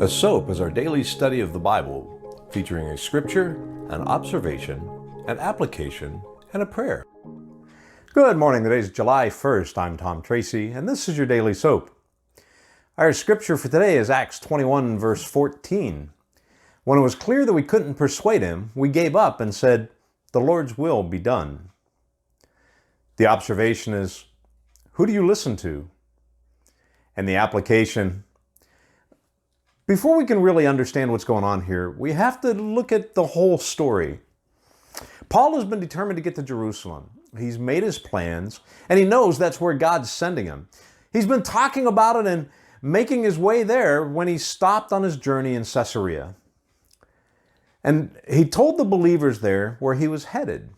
S.O.A.P is our daily study of the Bible, featuring a scripture, an observation, an application, and a prayer. Good morning. Today is July 1st. I'm Tom Tracy, and this is your daily S.O.A.P. Our scripture for today is Acts 21, verse 14. When it was clear that we couldn't persuade him, we gave up and said, "The Lord's will be done." The observation is, who do you listen to? And the application, before we can really understand what's going on here, we have to look at the whole story. Paul has been determined to get to Jerusalem. He's made his plans, and he knows that's where God's sending him. He's been talking about it and making his way there when he stopped on his journey in Caesarea. And he told the believers there where he was headed.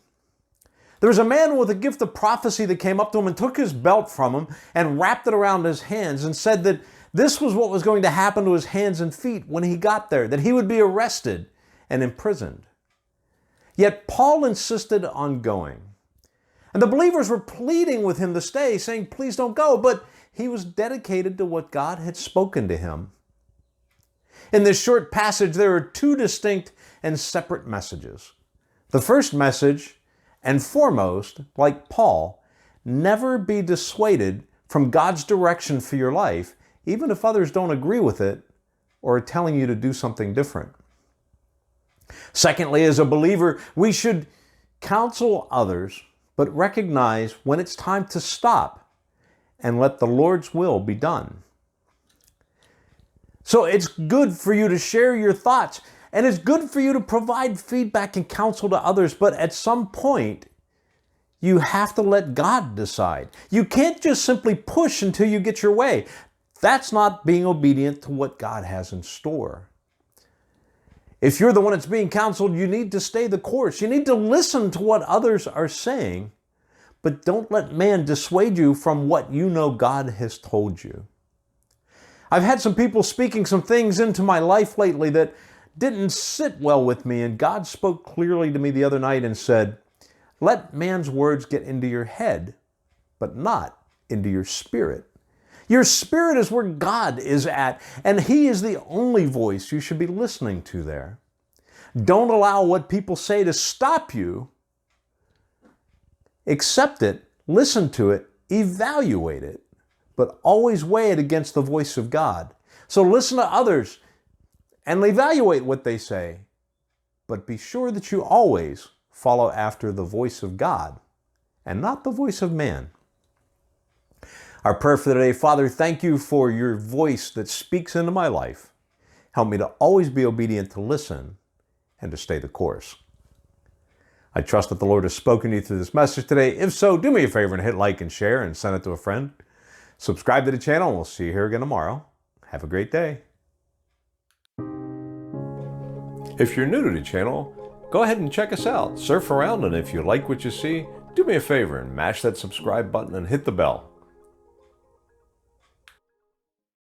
There was a man with a gift of prophecy that came up to him and took his belt from him and wrapped it around his hands and said that this was what was going to happen to his hands and feet when he got there, that he would be arrested and imprisoned. Yet Paul insisted on going. And the believers were pleading with him to stay, saying, "Please don't go." But he was dedicated to what God had spoken to him. In this short passage, there are two distinct and separate messages. The first message, and foremost, like Paul, never be dissuaded from God's direction for your life, even if others don't agree with it or are telling you to do something different. Secondly, as a believer, we should counsel others, but recognize when it's time to stop and let the Lord's will be done. So it's good for you to share your thoughts, and it's good for you to provide feedback and counsel to others, but at some point, you have to let God decide. You can't just simply push until you get your way. That's not being obedient to what God has in store. If you're the one that's being counseled, you need to stay the course. You need to listen to what others are saying, but don't let man dissuade you from what you know God has told you. I've had some people speaking some things into my life lately that didn't sit well with me, and God spoke clearly to me the other night and said, "Let man's words get into your head, but not into your spirit." Your spirit is where God is at, and He is the only voice you should be listening to there. Don't allow what people say to stop you. Accept it, listen to it, evaluate it, but always weigh it against the voice of God. So listen to others and evaluate what they say, but be sure that you always follow after the voice of God and not the voice of man. Our prayer for today: Father, thank you for your voice that speaks into my life. Help me to always be obedient to listen and to stay the course. I trust that the Lord has spoken to you through this message today. If so, do me a favor and hit like and share and send it to a friend. Subscribe to the channel, and we'll see you here again tomorrow. Have a great day. If you're new to the channel, go ahead and check us out. Surf around, and if you like what you see, do me a favor and mash that subscribe button and hit the bell.